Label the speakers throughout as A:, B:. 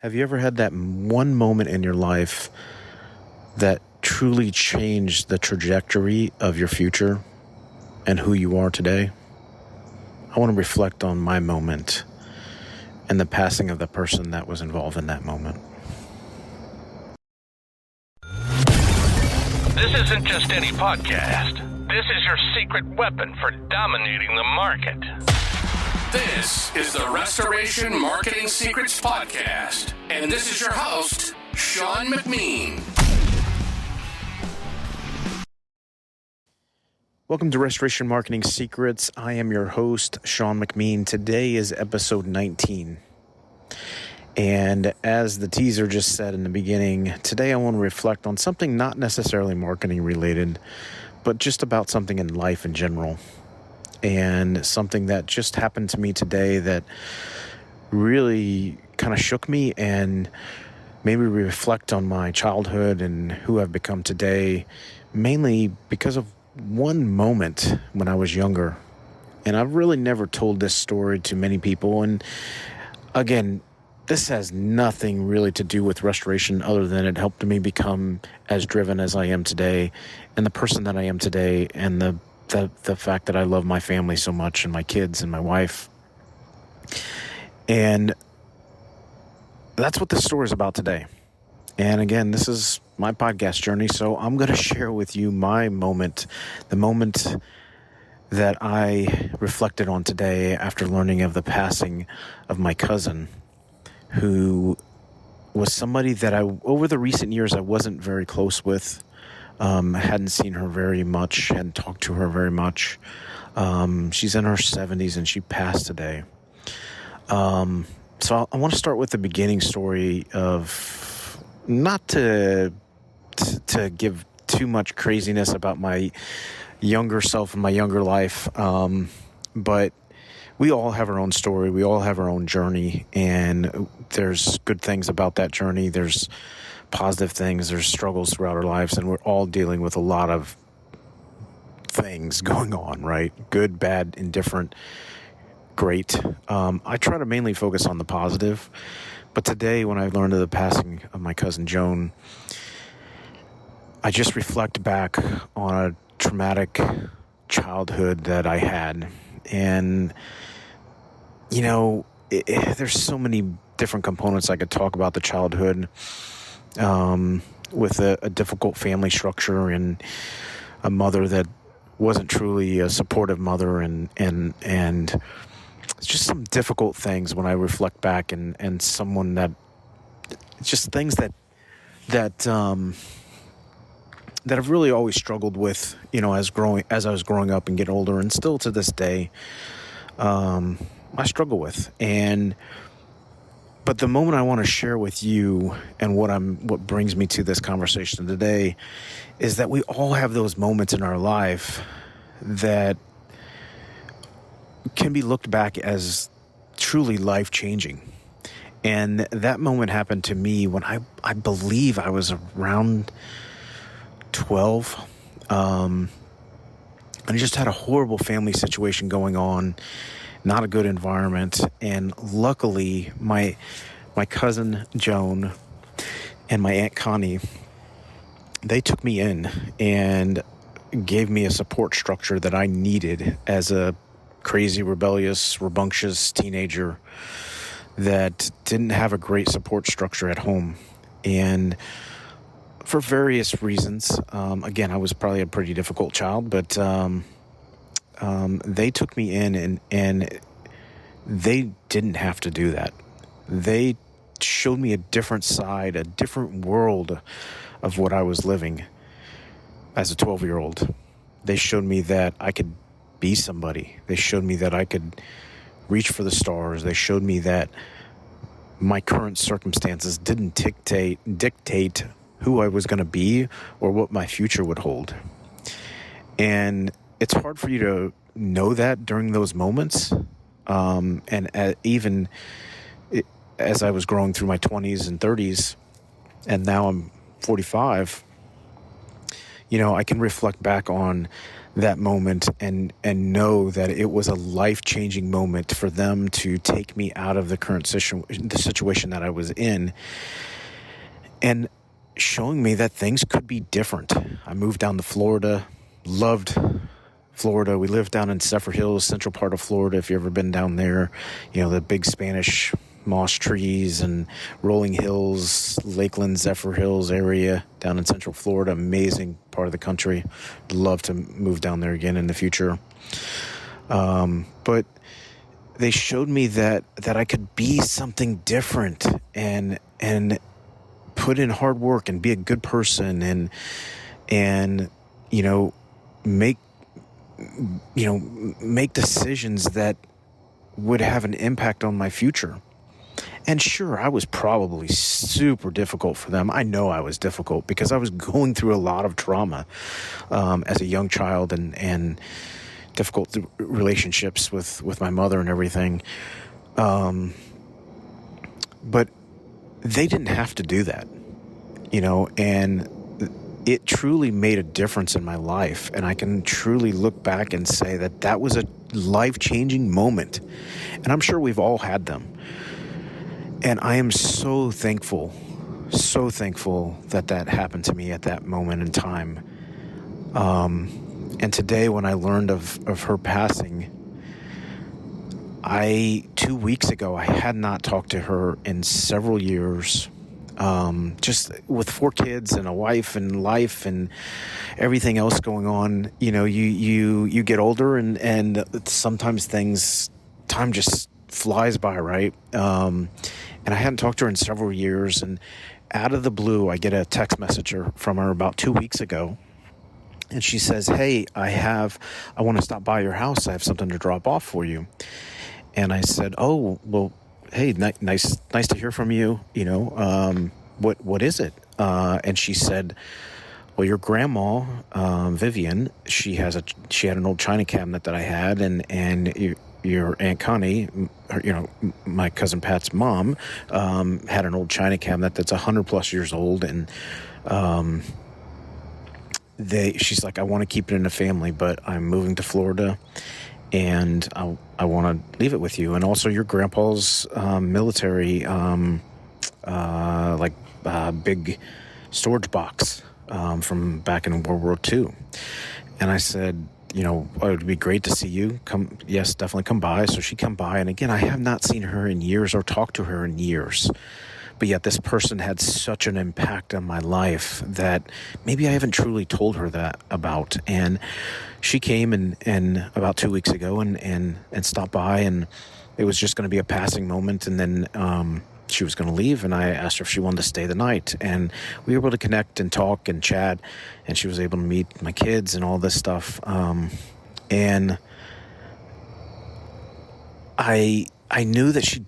A: Have you ever had that one moment in your life that truly changed the trajectory of your future and who you are today? I want to reflect on my moment and the passing of the person that was involved in that moment.
B: This isn't just any podcast. This is your secret weapon for dominating the market.
C: This is the Restoration Marketing Secrets Podcast, and this is your host, Sean McMean.
A: Welcome to Restoration Marketing Secrets. I am your host, Sean McMean. Today is episode 19. And as the teaser just said in the beginning, today I want to reflect on something not necessarily marketing related, but just about something in life in general. And something that just happened to me today that really kind of shook me and made me reflect on my childhood and who I've become today, mainly because of one moment when I was younger. And I've really never told this story to many people. And again, this has nothing really to do with restoration other than it helped me become as driven as I am today and the person that I am today and the fact that I love my family so much and my kids and my wife. And that's what this story is about today. And again, this is my podcast journey, so I'm going to share with you my moment, the moment that I reflected on today after learning of the passing of my cousin, who was somebody that over the recent years, I wasn't very close with. Hadn't seen her very much, hadn't talked to her very much. She's in her 70s and she passed today. So I want to start with the beginning story of, not to give too much craziness about my younger self and my younger life, but we all have our own story. We all have our own journey, and there's good things about that journey. There's positive things, there's struggles throughout our lives, and we're all dealing with a lot of things going on, right? Good, bad, indifferent, great. I try to mainly focus on the positive, but today when I learned of the passing of my cousin Joan, I just reflect back on a traumatic childhood that I had. And, you know, there's so many different components I could talk about the childhood, with a difficult family structure and a mother that wasn't truly a supportive mother, and it's just some difficult things when I reflect back, and someone that, just things that I've really always struggled with, you know, as I was growing up and get older, and still to this day, I struggle with. But the moment I want to share with you, and what brings me to this conversation today, is that we all have those moments in our life that can be looked back as truly life-changing. And that moment happened to me when I believe I was around 12. And I just had a horrible family situation going on. Not a good environment, and luckily my cousin Joan and my Aunt Connie, they took me in and gave me a support structure that I needed as a crazy, rebellious, rambunctious teenager that didn't have a great support structure at home. And for various reasons, again, I was probably a pretty difficult child, but they took me in, and they didn't have to do that. They showed me a different side, a different world of what I was living as a 12-year-old. They showed me that I could be somebody. They showed me that I could reach for the stars. They showed me that my current circumstances didn't dictate who I was going to be or what my future would hold. And it's hard for you to know that during those moments. Even as I was growing through my 20s and 30s, and now I'm 45, you know, I can reflect back on that moment and know that it was a life-changing moment for them to take me out of the current the situation that I was in, and showing me that things could be different. I moved down to Florida, loved Florida. We lived down in Zephyr Hills, central part of Florida. If you've ever been down there, the big Spanish moss trees and rolling hills, Lakeland, Zephyr Hills area down in central Florida. Amazing part of the country. Love to move down there again in the future. But they showed me that I could be something different and put in hard work and be a good person and make decisions that would have an impact on my future. And sure, I was probably super difficult for them. I know I was difficult because I was going through a lot of trauma as a young child and difficult relationships with my mother and everything. But they didn't have to do that, and it truly made a difference in my life. And I can truly look back and say that was a life-changing moment. And I'm sure we've all had them. And I am so thankful that happened to me at that moment in time. And today when I learned of her passing, 2 weeks ago, I had not talked to her in several years. Just with 4 kids and a wife and life and everything else going on, you get older and sometimes time just flies by, right? And I hadn't talked to her in several years, and out of the blue, I get a text message from her about 2 weeks ago, and she says, "Hey, I want to stop by your house. I have something to drop off for you." And I said, "Oh, well, hey, nice to hear from you. What is it?" And she said, "Well, your grandma, Vivian, she had an old china cabinet that I had, and your Aunt Connie, my cousin Pat's mom, had an old china cabinet that's 100+ years old, and she's like, I want to keep it in the family, but I'm moving to Florida, and I want to leave it with you. And also your grandpa's military, big storage box from back in World War II." And I said, it would be great to see you. Come, yes, definitely come by. So she come by, and again, I have not seen her in years or talked to her in years. But yet this person had such an impact on my life that maybe I haven't truly told her that about. And she came and about 2 weeks ago and stopped by, and it was just going to be a passing moment. And then she was going to leave, and I asked her if she wanted to stay the night, and we were able to connect and talk and chat, and she was able to meet my kids and all this stuff. And I knew that she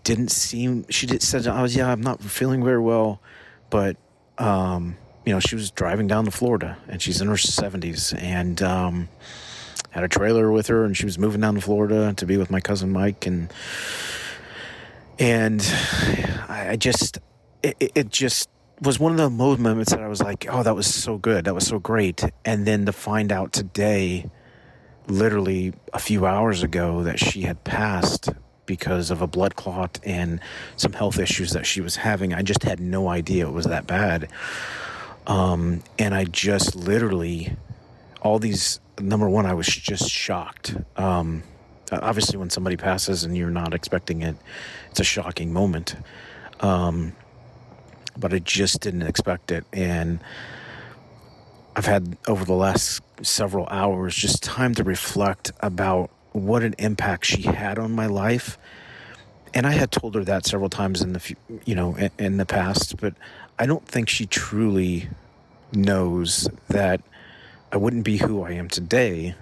A: said, "Oh yeah, I'm not feeling very well," but she was driving down to Florida, and she's in her 70s, and had a trailer with her, and she was moving down to Florida to be with my cousin Mike, and I just, it just was one of the moments that I was like, oh, that was so good. That was so great. And then to find out today, literally a few hours ago, that she had passed because of a blood clot and some health issues that she was having. I just had no idea it was that bad. And I just literally, number one, I was just shocked. Obviously, when somebody passes and you're not expecting it, it's a shocking moment. But I just didn't expect it. And I've had, over the last several hours, just time to reflect about what an impact she had on my life. And I had told her that several times in the past, but I don't think she truly knows that I wouldn't be who I am today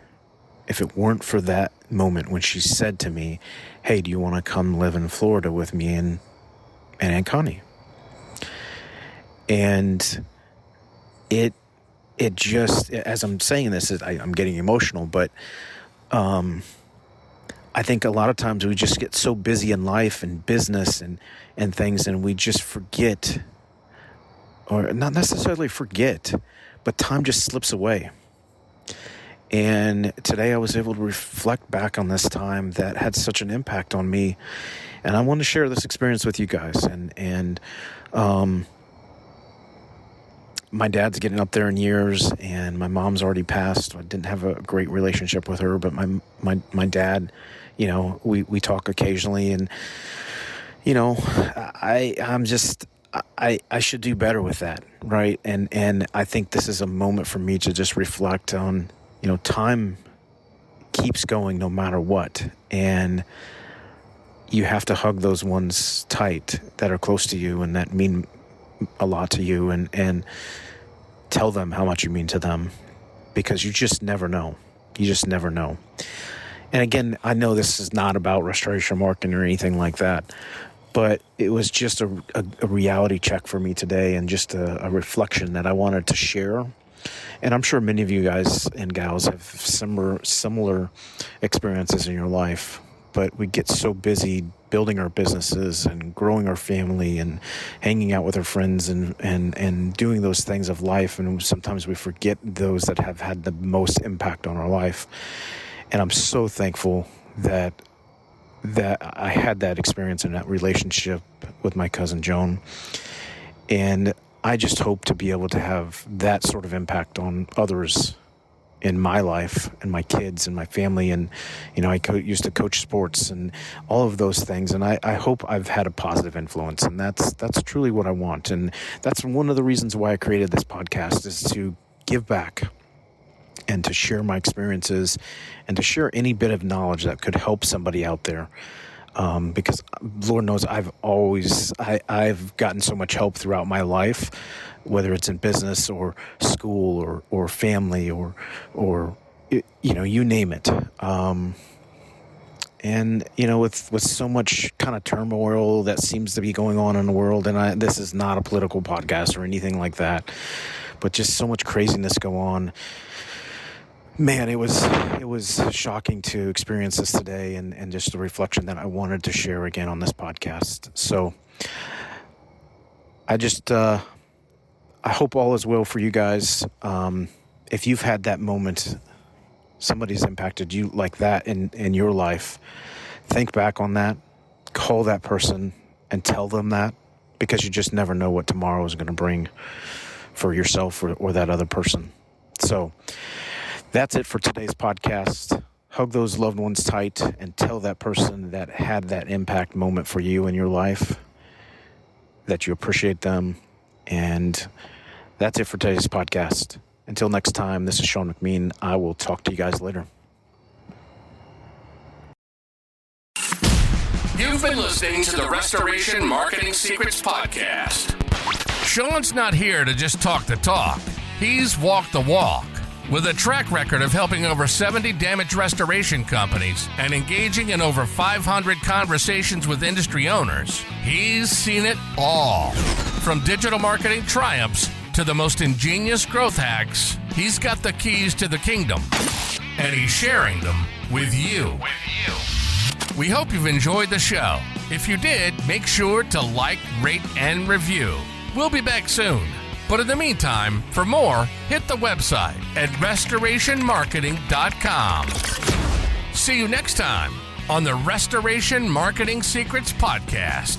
A: if it weren't for that moment when she said to me, "Hey, do you want to come live in Florida with me and Aunt Connie?" And it just, as I'm saying this, I'm getting emotional, but I think a lot of times we just get so busy in life and business and things, and we just forget, or not necessarily forget, but time just slips away. And today I was able to reflect back on this time that had such an impact on me. And I want to share this experience with you guys. And my dad's getting up there in years, and my mom's already passed. I didn't have a great relationship with her, but my dad, we talk occasionally, and I should do better with that, right? And I think this is a moment for me to just reflect on, time keeps going no matter what, and you have to hug those ones tight that are close to you and that mean a lot to you, and tell them how much you mean to them, because you just never know. You just never know. And again, I know this is not about restoration marketing or anything like that, but it was just a reality check for me today, and just a reflection that I wanted to share. And I'm sure many of you guys and gals have similar experiences in your life, but we get so busy building our businesses and growing our family and hanging out with our friends and doing those things of life. And sometimes we forget those that have had the most impact on our life. And I'm so thankful that I had that experience and that relationship with my cousin Joan. And I just hope to be able to have that sort of impact on others in my life and my kids and my family. And, I used to coach sports and all of those things. And I hope I've had a positive influence, and that's truly what I want. And that's one of the reasons why I created this podcast, is to give back and to share my experiences and to share any bit of knowledge that could help somebody out there. Because Lord knows I've gotten so much help throughout my life, whether it's in business or school or family or you name it. And with so much kind of turmoil that seems to be going on in the world, and this is not a political podcast or anything like that, but just so much craziness go on. Man, it was shocking to experience this today, and just a reflection that I wanted to share again on this podcast. So I hope all is well for you guys. If you've had that moment, somebody's impacted you like that in your life, think back on that, call that person and tell them that, because you just never know what tomorrow is going to bring for yourself or that other person. So that's it for today's podcast. Hug those loved ones tight and tell that person that had that impact moment for you in your life that you appreciate them. And that's it for today's podcast. Until next time, this is Sean McMean. I will talk to you guys later.
C: You've been listening to the Restoration Marketing Secrets Podcast. Sean's not here to just talk the talk. He's walked the walk. With a track record of helping over 70 damage restoration companies and engaging in over 500 conversations with industry owners, he's seen it all. From digital marketing triumphs to the most ingenious growth hacks, he's got the keys to the kingdom, and he's sharing them with you. We hope you've enjoyed the show. If you did, make sure to like, rate, and review. We'll be back soon. But in the meantime, for more, hit the website at restorationmarketing.com. See you next time on the Restoration Marketing Secrets Podcast.